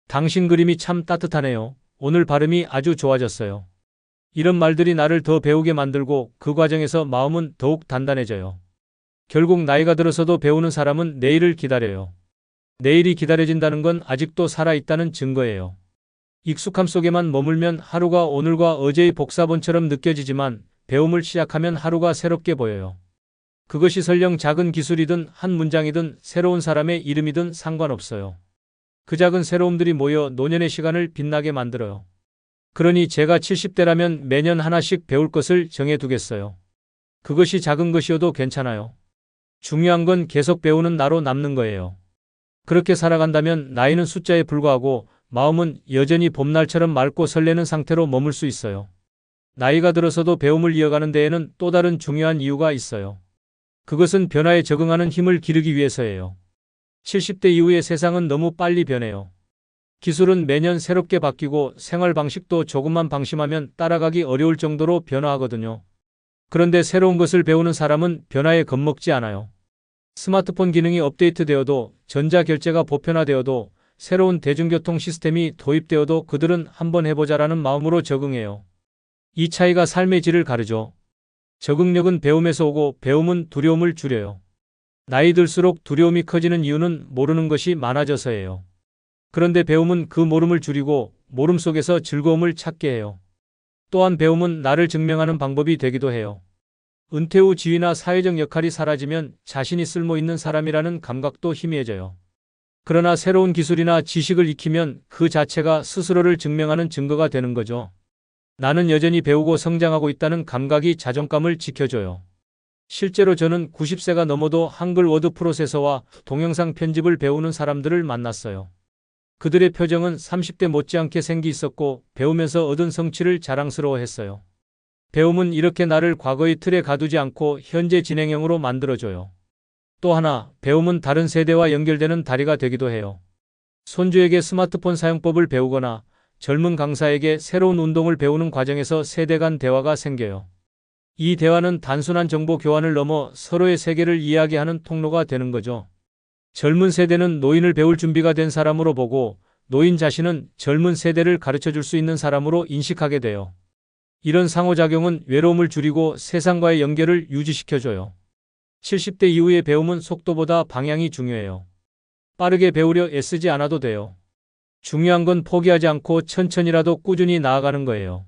당신 그림이 참 따뜻하네요. 오늘 발음이 아주 좋아졌어요. 이런 말들이 나를 더 배우게 만들고 그 과정에서 마음은 더욱 단단해져요. 결국 나이가 들어서도 배우는 사람은 내일을 기다려요. 내일이 기다려진다는 건 아직도 살아있다는 증거예요. 익숙함 속에만 머물면 하루가 오늘과 어제의 복사본처럼 느껴지지만 배움을 시작하면 하루가 새롭게 보여요. 그것이 설령 작은 기술이든 한 문장이든 새로운 사람의 이름이든 상관없어요. 그 작은 새로움들이 모여 노년의 시간을 빛나게 만들어요. 그러니 제가 70대라면 매년 하나씩 배울 것을 정해두겠어요. 그것이 작은 것이어도 괜찮아요. 중요한 건 계속 배우는 나로 남는 거예요. 그렇게 살아간다면 나이는 숫자에 불과하고 마음은 여전히 봄날처럼 맑고 설레는 상태로 머물 수 있어요. 나이가 들어서도 배움을 이어가는 데에는 또 다른 중요한 이유가 있어요. 그것은 변화에 적응하는 힘을 기르기 위해서예요. 70대 이후의 세상은 너무 빨리 변해요. 기술은 매년 새롭게 바뀌고 생활 방식도 조금만 방심하면 따라가기 어려울 정도로 변화하거든요. 그런데 새로운 것을 배우는 사람은 변화에 겁먹지 않아요. 스마트폰 기능이 업데이트되어도 전자결제가 보편화되어도 새로운 대중교통 시스템이 도입되어도 그들은 한번 해보자라는 마음으로 적응해요. 이 차이가 삶의 질을 가르죠. 적응력은 배움에서 오고 배움은 두려움을 줄여요. 나이 들수록 두려움이 커지는 이유는 모르는 것이 많아져서예요. 그런데 배움은 그 모름을 줄이고 모름 속에서 즐거움을 찾게 해요. 또한 배움은 나를 증명하는 방법이 되기도 해요. 은퇴 후 지위나 사회적 역할이 사라지면 자신이 쓸모 있는 사람이라는 감각도 희미해져요. 그러나 새로운 기술이나 지식을 익히면 그 자체가 스스로를 증명하는 증거가 되는 거죠. 나는 여전히 배우고 성장하고 있다는 감각이 자존감을 지켜줘요. 실제로 저는 90세가 넘어도 한글 워드 프로세서와 동영상 편집을 배우는 사람들을 만났어요. 그들의 표정은 30대 못지않게 생기 있었고 배우면서 얻은 성취를 자랑스러워했어요. 배움은 이렇게 나를 과거의 틀에 가두지 않고 현재 진행형으로 만들어줘요. 또 하나, 배움은 다른 세대와 연결되는 다리가 되기도 해요. 손주에게 스마트폰 사용법을 배우거나 젊은 강사에게 새로운 운동을 배우는 과정에서 세대 간 대화가 생겨요. 이 대화는 단순한 정보 교환을 넘어 서로의 세계를 이야기하는 통로가 되는 거죠. 젊은 세대는 노인을 배울 준비가 된 사람으로 보고 노인 자신은 젊은 세대를 가르쳐줄 수 있는 사람으로 인식하게 돼요. 이런 상호작용은 외로움을 줄이고 세상과의 연결을 유지시켜줘요. 70대 이후의 배움은 속도보다 방향이 중요해요. 빠르게 배우려 애쓰지 않아도 돼요. 중요한 건 포기하지 않고 천천히라도 꾸준히 나아가는 거예요.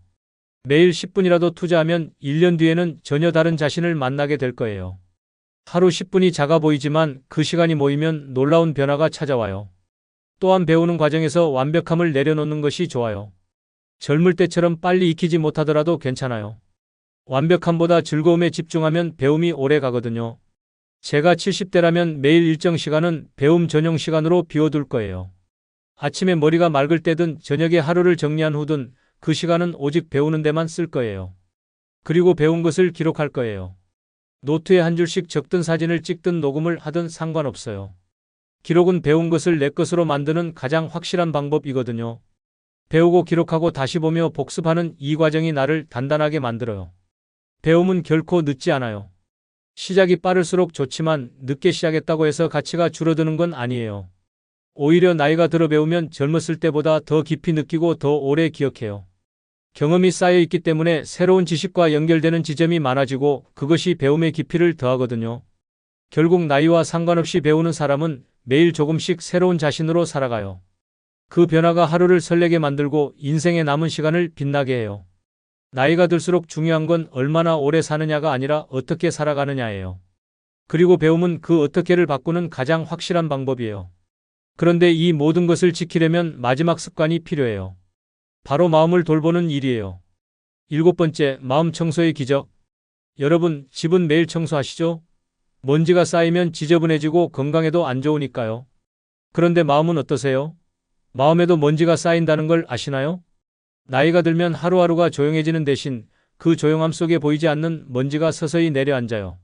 매일 10분이라도 투자하면 1년 뒤에는 전혀 다른 자신을 만나게 될 거예요. 하루 10분이 작아 보이지만 그 시간이 모이면 놀라운 변화가 찾아와요. 또한 배우는 과정에서 완벽함을 내려놓는 것이 좋아요. 젊을 때처럼 빨리 익히지 못하더라도 괜찮아요. 완벽함보다 즐거움에 집중하면 배움이 오래 가거든요. 제가 70대라면 매일 일정 시간은 배움 전용 시간으로 비워둘 거예요. 아침에 머리가 맑을 때든 저녁에 하루를 정리한 후든 그 시간은 오직 배우는 데만 쓸 거예요. 그리고 배운 것을 기록할 거예요. 노트에 한 줄씩 적든 사진을 찍든 녹음을 하든 상관없어요. 기록은 배운 것을 내 것으로 만드는 가장 확실한 방법이거든요. 배우고 기록하고 다시 보며 복습하는 이 과정이 나를 단단하게 만들어요. 배움은 결코 늦지 않아요. 시작이 빠를수록 좋지만 늦게 시작했다고 해서 가치가 줄어드는 건 아니에요. 오히려 나이가 들어 배우면 젊었을 때보다 더 깊이 느끼고 더 오래 기억해요. 경험이 쌓여 있기 때문에 새로운 지식과 연결되는 지점이 많아지고 그것이 배움의 깊이를 더하거든요. 결국 나이와 상관없이 배우는 사람은 매일 조금씩 새로운 자신으로 살아가요. 그 변화가 하루를 설레게 만들고 인생의 남은 시간을 빛나게 해요. 나이가 들수록 중요한 건 얼마나 오래 사느냐가 아니라 어떻게 살아가느냐예요. 그리고 배움은 그 어떻게를 바꾸는 가장 확실한 방법이에요. 그런데 이 모든 것을 지키려면 마지막 습관이 필요해요. 바로 마음을 돌보는 일이에요. 7번째, 마음 청소의 기적. 여러분, 집은 매일 청소하시죠? 먼지가 쌓이면 지저분해지고 건강에도 안 좋으니까요. 그런데 마음은 어떠세요? 마음에도 먼지가 쌓인다는 걸 아시나요? 나이가 들면 하루하루가 조용해지는 대신 그 조용함 속에 보이지 않는 먼지가 서서히 내려앉아요.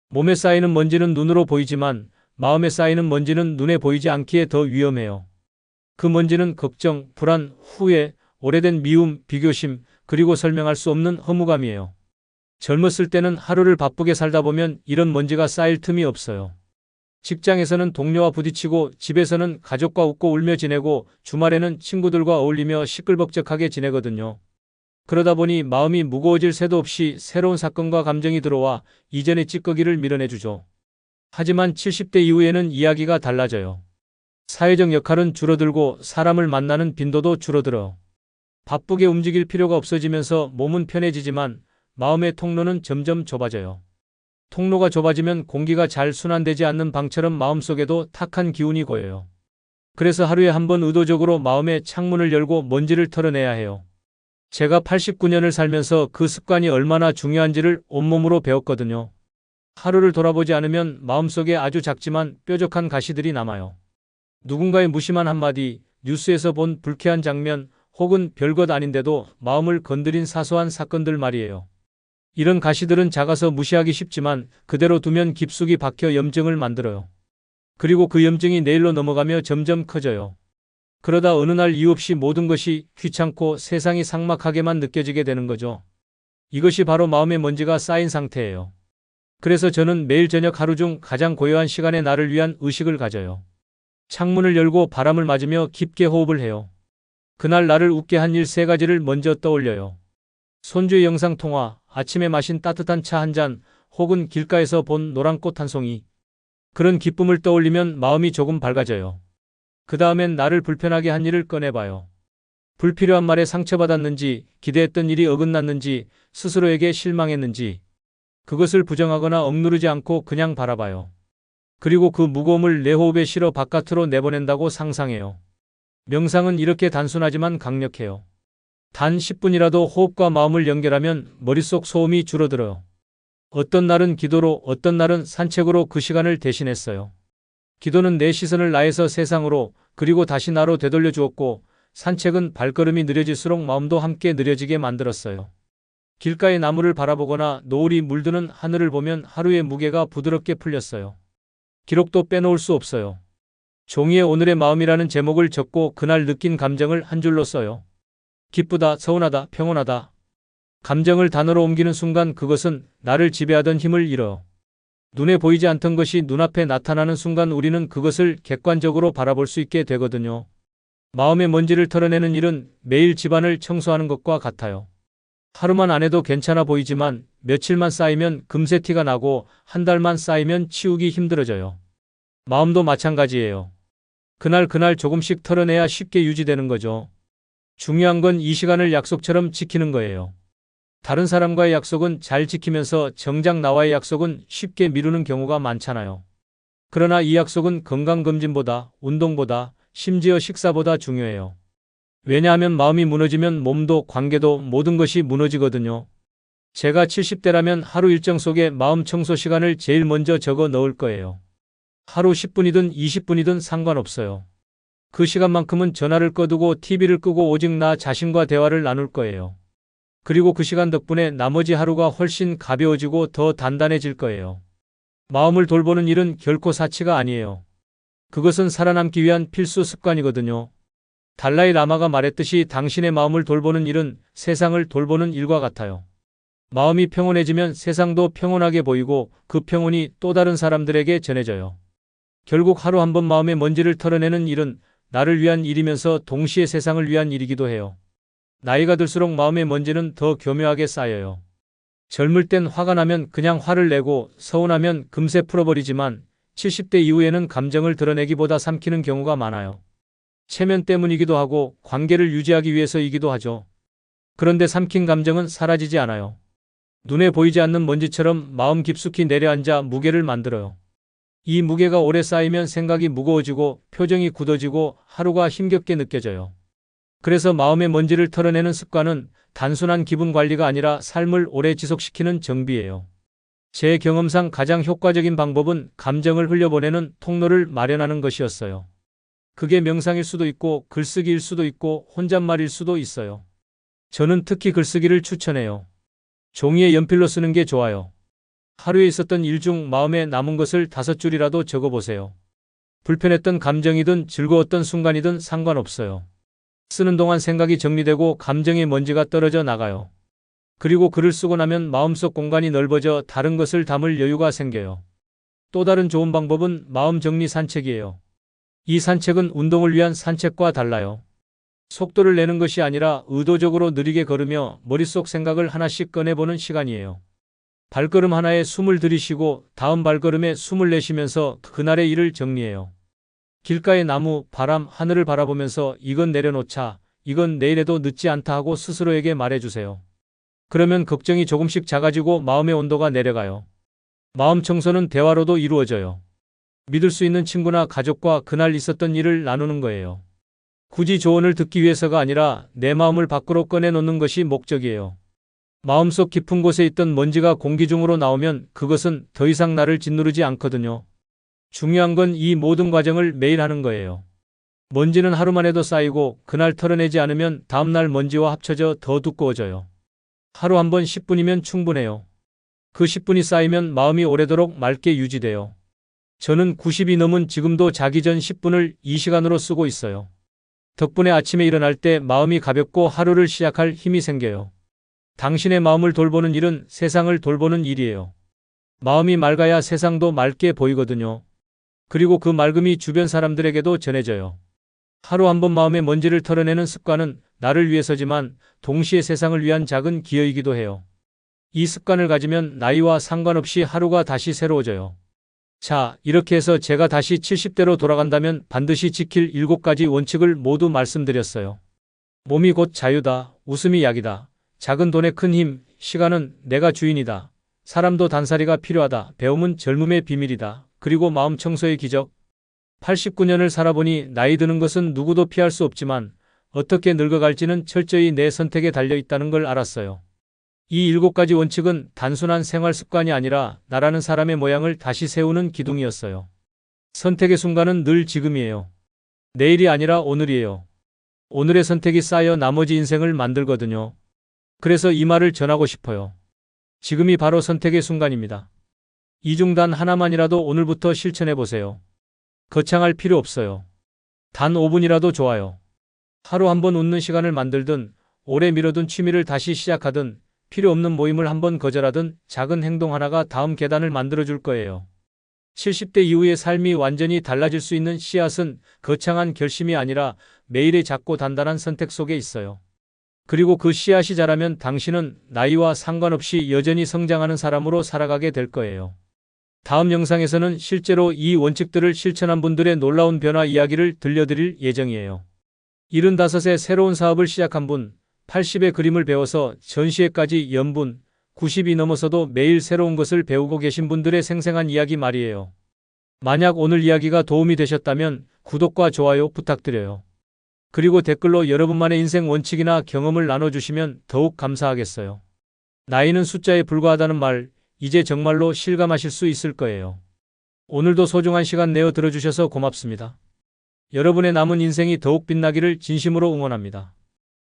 몸에 쌓이는 먼지는 눈으로 보이지만 마음에 쌓이는 먼지는 눈에 보이지 않기에 더 위험해요. 그 먼지는 걱정, 불안, 후회, 오래된 미움, 비교심, 그리고 설명할 수 없는 허무감이에요. 젊었을 때는 하루를 바쁘게 살다 보면 이런 먼지가 쌓일 틈이 없어요. 직장에서는 동료와 부딪히고 집에서는 가족과 웃고 울며 지내고 주말에는 친구들과 어울리며 시끌벅적하게 지내거든요. 그러다 보니 마음이 무거워질 새도 없이 새로운 사건과 감정이 들어와 이전의 찌꺼기를 밀어내주죠. 하지만 70대 이후에는 이야기가 달라져요. 사회적 역할은 줄어들고 사람을 만나는 빈도도 줄어들어요. 바쁘게 움직일 필요가 없어지면서 몸은 편해지지만 마음의 통로는 점점 좁아져요. 통로가 좁아지면 공기가 잘 순환되지 않는 방처럼 마음속에도 탁한 기운이 고여요. 그래서 하루에 한 번 의도적으로 마음의 창문을 열고 먼지를 털어내야 해요. 제가 89년을 살면서 그 습관이 얼마나 중요한지를 온몸으로 배웠거든요. 하루를 돌아보지 않으면 마음속에 아주 작지만 뾰족한 가시들이 남아요. 누군가의 무심한 한마디, 뉴스에서 본 불쾌한 장면, 혹은 별것 아닌데도 마음을 건드린 사소한 사건들 말이에요. 이런 가시들은 작아서 무시하기 쉽지만 그대로 두면 깊숙이 박혀 염증을 만들어요. 그리고 그 염증이 내일로 넘어가며 점점 커져요. 그러다 어느 날 이유 없이 모든 것이 귀찮고 세상이 삭막하게만 느껴지게 되는 거죠. 이것이 바로 마음의 먼지가 쌓인 상태예요. 그래서 저는 매일 저녁 하루 중 가장 고요한 시간에 나를 위한 의식을 가져요. 창문을 열고 바람을 맞으며 깊게 호흡을 해요. 그날 나를 웃게 한 일 3가지를 먼저 떠올려요. 손주의 영상통화, 아침에 마신 따뜻한 차 한 잔, 혹은 길가에서 본 노란 꽃 한 송이. 그런 기쁨을 떠올리면 마음이 조금 밝아져요. 그 다음엔 나를 불편하게 한 일을 꺼내봐요. 불필요한 말에 상처받았는지, 기대했던 일이 어긋났는지, 스스로에게 실망했는지. 그것을 부정하거나 억누르지 않고 그냥 바라봐요. 그리고 그 무거움을 내 호흡에 실어 바깥으로 내보낸다고 상상해요. 명상은 이렇게 단순하지만 강력해요. 단 10분이라도 호흡과 마음을 연결하면 머릿속 소음이 줄어들어요. 어떤 날은 기도로, 어떤 날은 산책으로 그 시간을 대신했어요. 기도는 내 시선을 나에서 세상으로, 그리고 다시 나로 되돌려 주었고, 산책은 발걸음이 느려질수록 마음도 함께 느려지게 만들었어요. 길가의 나무를 바라보거나 노을이 물드는 하늘을 보면 하루의 무게가 부드럽게 풀렸어요. 기록도 빼놓을 수 없어요. 종이에 오늘의 마음이라는 제목을 적고 그날 느낀 감정을 한 줄로 써요. 기쁘다, 서운하다, 평온하다. 감정을 단어로 옮기는 순간 그것은 나를 지배하던 힘을 잃어요. 눈에 보이지 않던 것이 눈앞에 나타나는 순간 우리는 그것을 객관적으로 바라볼 수 있게 되거든요. 마음의 먼지를 털어내는 일은 매일 집안을 청소하는 것과 같아요. 하루만 안 해도 괜찮아 보이지만 며칠만 쌓이면 금세 티가 나고 한 달만 쌓이면 치우기 힘들어져요. 마음도 마찬가지예요. 그날 조금씩 털어내야 쉽게 유지되는 거죠. 중요한 건 이 시간을 약속처럼 지키는 거예요. 다른 사람과의 약속은 잘 지키면서 정작 나와의 약속은 쉽게 미루는 경우가 많잖아요. 그러나 이 약속은 건강검진보다, 운동보다, 심지어 식사보다 중요해요. 왜냐하면 마음이 무너지면 몸도 관계도 모든 것이 무너지거든요. 제가 70대라면 하루 일정 속에 마음 청소 시간을 제일 먼저 적어 넣을 거예요. 하루 10분이든 20분이든 상관없어요. 그 시간만큼은 전화를 꺼두고 TV를 끄고 오직 나 자신과 대화를 나눌 거예요. 그리고 그 시간 덕분에 나머지 하루가 훨씬 가벼워지고 더 단단해질 거예요. 마음을 돌보는 일은 결코 사치가 아니에요. 그것은 살아남기 위한 필수 습관이거든요. 달라이 라마가 말했듯이 당신의 마음을 돌보는 일은 세상을 돌보는 일과 같아요. 마음이 평온해지면 세상도 평온하게 보이고 그 평온이 또 다른 사람들에게 전해져요. 결국 하루 한 번 마음의 먼지를 털어내는 일은 나를 위한 일이면서 동시에 세상을 위한 일이기도 해요. 나이가 들수록 마음의 먼지는 더 교묘하게 쌓여요. 젊을 땐 화가 나면 그냥 화를 내고 서운하면 금세 풀어버리지만 70대 이후에는 감정을 드러내기보다 삼키는 경우가 많아요. 체면 때문이기도 하고 관계를 유지하기 위해서이기도 하죠. 그런데 삼킨 감정은 사라지지 않아요. 눈에 보이지 않는 먼지처럼 마음 깊숙이 내려앉아 무게를 만들어요. 이 무게가 오래 쌓이면 생각이 무거워지고 표정이 굳어지고 하루가 힘겹게 느껴져요. 그래서 마음의 먼지를 털어내는 습관은 단순한 기분 관리가 아니라 삶을 오래 지속시키는 정비예요. 제 경험상 가장 효과적인 방법은 감정을 흘려보내는 통로를 마련하는 것이었어요. 그게 명상일 수도 있고 글쓰기일 수도 있고 혼잣말일 수도 있어요. 저는 특히 글쓰기를 추천해요. 종이에 연필로 쓰는 게 좋아요. 하루에 있었던 일 중 마음에 남은 것을 5줄이라도 적어보세요. 불편했던 감정이든 즐거웠던 순간이든 상관없어요. 쓰는 동안 생각이 정리되고 감정의 먼지가 떨어져 나가요. 그리고 글을 쓰고 나면 마음속 공간이 넓어져 다른 것을 담을 여유가 생겨요. 또 다른 좋은 방법은 마음 정리 산책이에요. 이 산책은 운동을 위한 산책과 달라요. 속도를 내는 것이 아니라 의도적으로 느리게 걸으며 머릿속 생각을 하나씩 꺼내보는 시간이에요. 발걸음 하나에 숨을 들이쉬고 다음 발걸음에 숨을 내쉬면서 그날의 일을 정리해요. 길가의 나무, 바람, 하늘을 바라보면서 이건 내려놓자, 이건 내일에도 늦지 않다 하고 스스로에게 말해주세요. 그러면 걱정이 조금씩 작아지고 마음의 온도가 내려가요. 마음 청소는 대화로도 이루어져요. 믿을 수 있는 친구나 가족과 그날 있었던 일을 나누는 거예요. 굳이 조언을 듣기 위해서가 아니라 내 마음을 밖으로 꺼내놓는 것이 목적이에요. 마음속 깊은 곳에 있던 먼지가 공기 중으로 나오면 그것은 더 이상 나를 짓누르지 않거든요. 중요한 건 이 모든 과정을 매일 하는 거예요. 먼지는 하루만 해도 쌓이고 그날 털어내지 않으면 다음날 먼지와 합쳐져 더 두꺼워져요. 하루 한 번 10분이면 충분해요. 그 10분이 쌓이면 마음이 오래도록 맑게 유지돼요. 저는 90이 넘은 지금도 자기 전 10분을 이 시간으로 쓰고 있어요. 덕분에 아침에 일어날 때 마음이 가볍고 하루를 시작할 힘이 생겨요. 당신의 마음을 돌보는 일은 세상을 돌보는 일이에요. 마음이 맑아야 세상도 맑게 보이거든요. 그리고 그 맑음이 주변 사람들에게도 전해져요. 하루 한 번 마음의 먼지를 털어내는 습관은 나를 위해서지만 동시에 세상을 위한 작은 기여이기도 해요. 이 습관을 가지면 나이와 상관없이 하루가 다시 새로워져요. 자, 이렇게 해서 제가 다시 70대로 돌아간다면 반드시 지킬 7가지 원칙을 모두 말씀드렸어요. 몸이 곧 자유다. 웃음이 약이다. 작은 돈에 큰 힘. 시간은 내가 주인이다. 사람도 단살이가 필요하다. 배움은 젊음의 비밀이다. 그리고 마음 청소의 기적. 89년을 살아보니 나이 드는 것은 누구도 피할 수 없지만 어떻게 늙어갈지는 철저히 내 선택에 달려 있다는 걸 알았어요. 이 7가지 원칙은 단순한 생활 습관이 아니라 나라는 사람의 모양을 다시 세우는 기둥이었어요. 선택의 순간은 늘 지금이에요. 내일이 아니라 오늘이에요. 오늘의 선택이 쌓여 나머지 인생을 만들거든요. 그래서 이 말을 전하고 싶어요. 지금이 바로 선택의 순간입니다. 이 중 단 하나만이라도 오늘부터 실천해 보세요. 거창할 필요 없어요. 단 5분이라도 좋아요. 하루 한 번 웃는 시간을 만들든 오래 미뤄둔 취미를 다시 시작하든 필요 없는 모임을 한번 거절하든 작은 행동 하나가 다음 계단을 만들어줄 거예요. 70대 이후의 삶이 완전히 달라질 수 있는 씨앗은 거창한 결심이 아니라 매일의 작고 단단한 선택 속에 있어요. 그리고 그 씨앗이 자라면 당신은 나이와 상관없이 여전히 성장하는 사람으로 살아가게 될 거예요. 다음 영상에서는 실제로 이 원칙들을 실천한 분들의 놀라운 변화 이야기를 들려드릴 예정이에요. 75세 새로운 사업을 시작한 분, 80의 그림을 배워서 전시회까지 연분, 90이 넘어서도 매일 새로운 것을 배우고 계신 분들의 생생한 이야기 말이에요. 만약 오늘 이야기가 도움이 되셨다면 구독과 좋아요 부탁드려요. 그리고 댓글로 여러분만의 인생 원칙이나 경험을 나눠주시면 더욱 감사하겠어요. 나이는 숫자에 불과하다는 말, 이제 정말로 실감하실 수 있을 거예요. 오늘도 소중한 시간 내어 들어주셔서 고맙습니다. 여러분의 남은 인생이 더욱 빛나기를 진심으로 응원합니다.